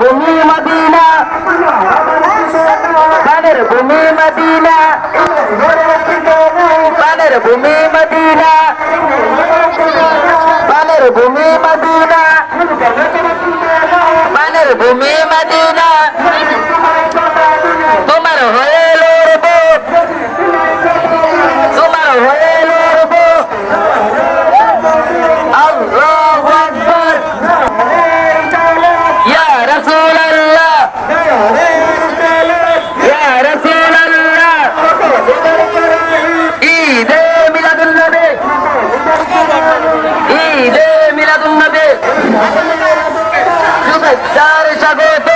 ভূমি মদিনা, প্রাণের ভূমি মদিনা, প্রাণের ভূমি মদিনা, প্রাণের ভূমি মদিনা, প্রাণের ভূমি মদিনা, তোমার হয়ে লড়বো, তোমার হয়ে লড়বো। আল্লাহু আকবার, ইয়া রাসূলুল্লাহ, ইয়া রাসূলুল্লাহ। ঈদে মিলাদুন নবী, ঈদে মিলাদুন নবী, শুভেচ্ছার স্বাগত।